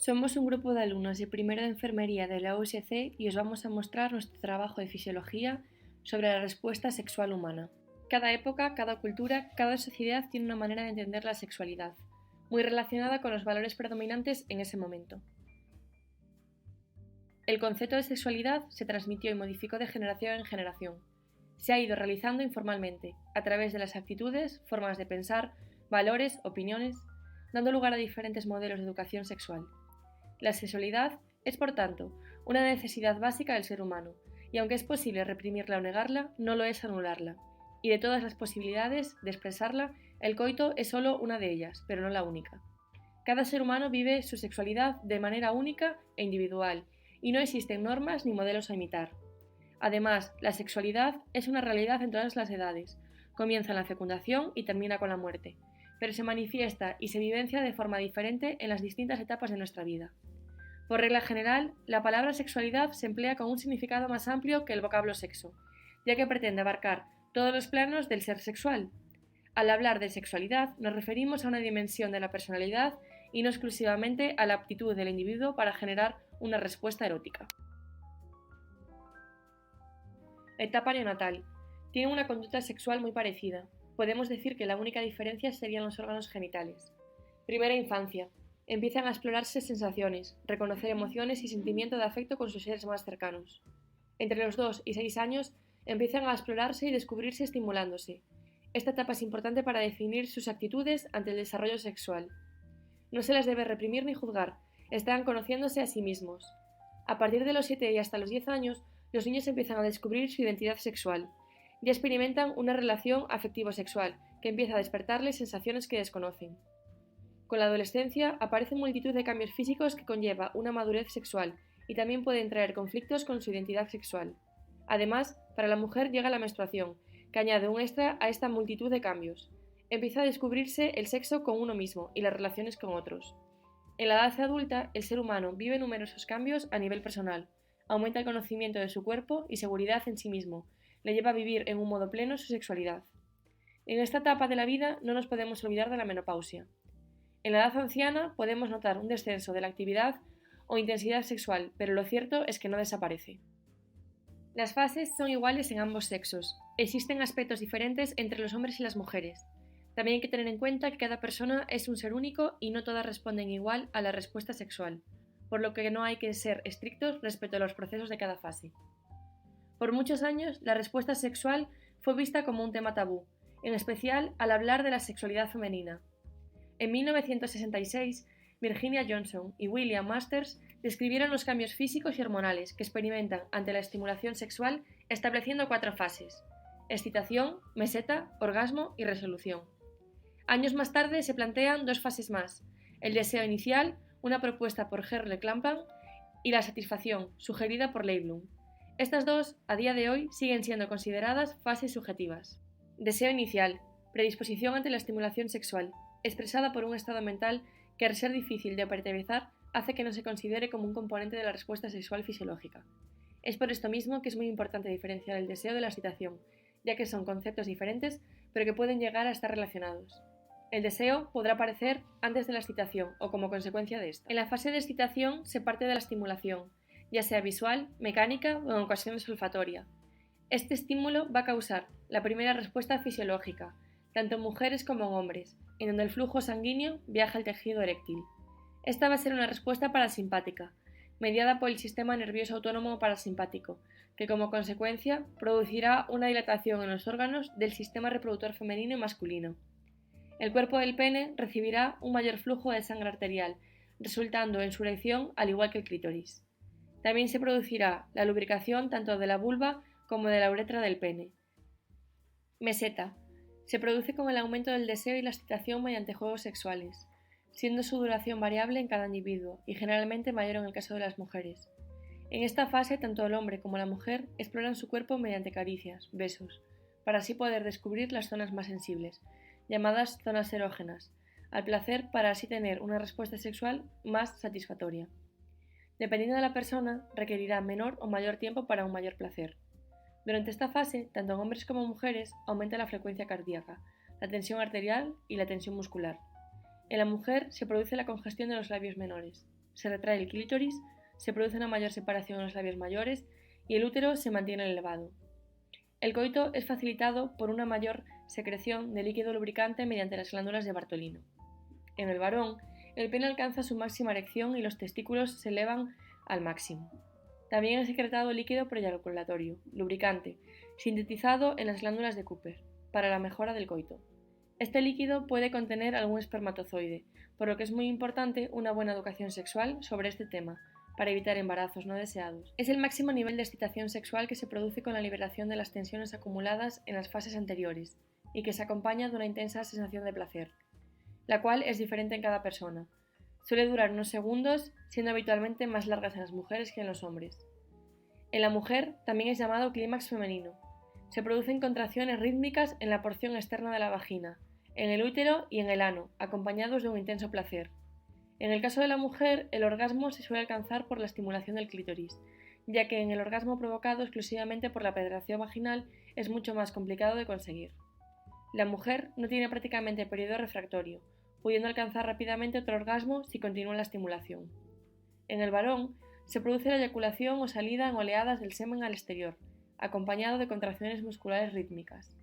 Somos un grupo de alumnos de primero de enfermería de la USC y os vamos a mostrar nuestro trabajo de fisiología sobre la respuesta sexual humana. Cada época, cada cultura, cada sociedad tiene una manera de entender la sexualidad, muy relacionada con los valores predominantes en ese momento. El concepto de sexualidad se transmitió y modificó de generación en generación. Se ha ido realizando informalmente, a través de las actitudes, formas de pensar, valores, opiniones, dando lugar a diferentes modelos de educación sexual. La sexualidad es, por tanto, una necesidad básica del ser humano, y aunque es posible reprimirla o negarla, no lo es anularla. Y de todas las posibilidades de expresarla, el coito es solo una de ellas, pero no la única. Cada ser humano vive su sexualidad de manera única e individual, y no existen normas ni modelos a imitar. Además, la sexualidad es una realidad en todas las edades, comienza en la fecundación y termina con la muerte, pero se manifiesta y se vivencia de forma diferente en las distintas etapas de nuestra vida. Por regla general, la palabra sexualidad se emplea con un significado más amplio que el vocablo sexo, ya que pretende abarcar todos los planos del ser sexual. Al hablar de sexualidad, nos referimos a una dimensión de la personalidad y no exclusivamente a la aptitud del individuo para generar una respuesta erótica. Etapa neonatal. Tiene una conducta sexual muy parecida. Podemos decir que la única diferencia serían los órganos genitales. Primera infancia. Empiezan a explorarse sensaciones, reconocer emociones y sentimiento de afecto con sus seres más cercanos. Entre los 2 y 6 años empiezan a explorarse y descubrirse estimulándose. Esta etapa es importante para definir sus actitudes ante el desarrollo sexual. No se las debe reprimir ni juzgar, están conociéndose a sí mismos. A partir de los 7 y hasta los 10 años, los niños empiezan a descubrir su identidad sexual. Ya experimentan una relación afectivo-sexual que empieza a despertarles sensaciones que desconocen. Con la adolescencia aparecen multitud de cambios físicos que conlleva una madurez sexual y también pueden traer conflictos con su identidad sexual. Además, para la mujer llega la menstruación, que añade un extra a esta multitud de cambios. Empieza a descubrirse el sexo con uno mismo y las relaciones con otros. En la edad adulta, el ser humano vive numerosos cambios a nivel personal, aumenta el conocimiento de su cuerpo y seguridad en sí mismo, le lleva a vivir en un modo pleno su sexualidad. En esta etapa de la vida no nos podemos olvidar de la menopausia. En la edad anciana podemos notar un descenso de la actividad o intensidad sexual, pero lo cierto es que no desaparece. Las fases son iguales en ambos sexos. Existen aspectos diferentes entre los hombres y las mujeres. También hay que tener en cuenta que cada persona es un ser único y no todas responden igual a la respuesta sexual, por lo que no hay que ser estrictos respecto a los procesos de cada fase. Por muchos años, la respuesta sexual fue vista como un tema tabú, en especial al hablar de la sexualidad femenina. En 1966, Virginia Johnson y William Masters describieron los cambios físicos y hormonales que experimentan ante la estimulación sexual, estableciendo 4 fases: excitación, meseta, orgasmo y resolución. Años más tarde se plantean 2 fases más: el deseo inicial, una propuesta por Gerle Clapham, y la satisfacción, sugerida por Leiblum. Estas dos, a día de hoy, siguen siendo consideradas fases subjetivas. Deseo inicial, predisposición ante la estimulación sexual, expresada por un estado mental que, al ser difícil de operativizar, hace que no se considere como un componente de la respuesta sexual fisiológica. Es por esto mismo que es muy importante diferenciar el deseo de la excitación, ya que son conceptos diferentes, pero que pueden llegar a estar relacionados. El deseo podrá aparecer antes de la excitación o como consecuencia de esta. En la fase de excitación se parte de la estimulación, ya sea visual, mecánica o en ocasiones olfatoria. Este estímulo va a causar la primera respuesta fisiológica, tanto en mujeres como en hombres, en donde el flujo sanguíneo viaja al tejido eréctil. Esta va a ser una respuesta parasimpática, mediada por el sistema nervioso autónomo parasimpático, que como consecuencia producirá una dilatación en los órganos del sistema reproductor femenino y masculino. El cuerpo del pene recibirá un mayor flujo de sangre arterial, resultando en su erección al igual que el clítoris. También se producirá la lubricación tanto de la vulva como de la uretra del pene. Meseta. Se produce con el aumento del deseo y la excitación mediante juegos sexuales, siendo su duración variable en cada individuo y generalmente mayor en el caso de las mujeres. En esta fase, tanto el hombre como la mujer exploran su cuerpo mediante caricias, besos, para así poder descubrir las zonas más sensibles, llamadas zonas erógenas, al placer para así tener una respuesta sexual más satisfactoria. Dependiendo de la persona, requerirá menor o mayor tiempo para un mayor placer. Durante esta fase, tanto en hombres como en mujeres, aumenta la frecuencia cardíaca, la tensión arterial y la tensión muscular. En la mujer se produce la congestión de los labios menores. se retrae el clítoris, se produce una mayor separación en los labios mayores y el útero se mantiene elevado. El coito es facilitado por una mayor secreción de líquido lubricante mediante las glándulas de Bartolino. En el varón, el pene alcanza su máxima erección y los testículos se elevan al máximo. También es secretado líquido preeyaculatorio, lubricante, sintetizado en las glándulas de Cooper, para la mejora del coito. Este líquido puede contener algún espermatozoide, por lo que es muy importante una buena educación sexual sobre este tema, para evitar embarazos no deseados. Es el máximo nivel de excitación sexual que se produce con la liberación de las tensiones acumuladas en las fases anteriores, y que se acompaña de una intensa sensación de placer, la cual es diferente en cada persona. Suele durar unos segundos, siendo habitualmente más largas en las mujeres que en los hombres. En la mujer también es llamado clímax femenino. Se producen contracciones rítmicas en la porción externa de la vagina, en el útero y en el ano, acompañados de un intenso placer. En el caso de la mujer, el orgasmo se suele alcanzar por la estimulación del clítoris, ya que en el orgasmo provocado exclusivamente por la penetración vaginal es mucho más complicado de conseguir. La mujer no tiene prácticamente periodo refractorio, pudiendo alcanzar rápidamente otro orgasmo si continúa la estimulación. En el varón, se produce la eyaculación o salida en oleadas del semen al exterior, acompañado de contracciones musculares rítmicas.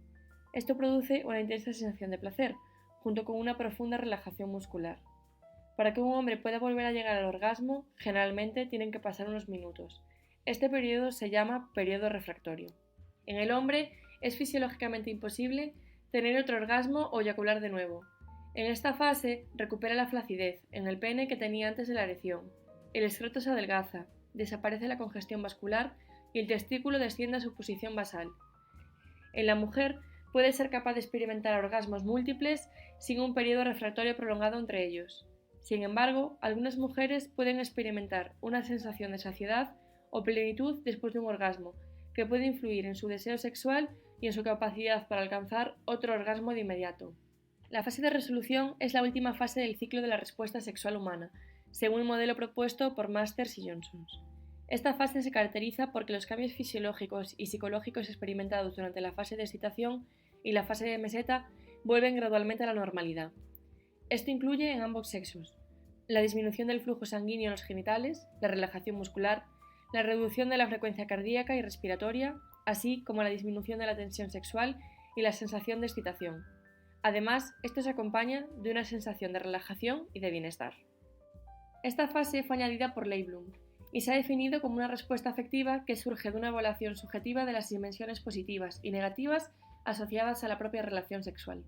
Esto produce una intensa sensación de placer, junto con una profunda relajación muscular. Para que un hombre pueda volver a llegar al orgasmo, generalmente tienen que pasar unos minutos. Este periodo se llama periodo refractorio. En el hombre es fisiológicamente imposible tener otro orgasmo o eyacular de nuevo. En esta fase recupera la flacidez en el pene que tenía antes de la erección. El escroto se adelgaza, desaparece la congestión vascular y el testículo desciende a su posición basal. En la mujer puede ser capaz de experimentar orgasmos múltiples sin un periodo refractorio prolongado entre ellos. Sin embargo, algunas mujeres pueden experimentar una sensación de saciedad o plenitud después de un orgasmo, que puede influir en su deseo sexual y en su capacidad para alcanzar otro orgasmo de inmediato. La fase de resolución es la última fase del ciclo de la respuesta sexual humana, según el modelo propuesto por Masters y Johnson. Esta fase se caracteriza porque los cambios fisiológicos y psicológicos experimentados durante la fase de excitación y la fase de meseta vuelven gradualmente a la normalidad. Esto incluye en ambos sexos la disminución del flujo sanguíneo en los genitales, la relajación muscular, la reducción de la frecuencia cardíaca y respiratoria, así como la disminución de la tensión sexual y la sensación de excitación. Además, esto se acompaña de una sensación de relajación y de bienestar. Esta fase fue añadida por Leiblum y se ha definido como una respuesta afectiva que surge de una evaluación subjetiva de las dimensiones positivas y negativas asociadas a la propia relación sexual.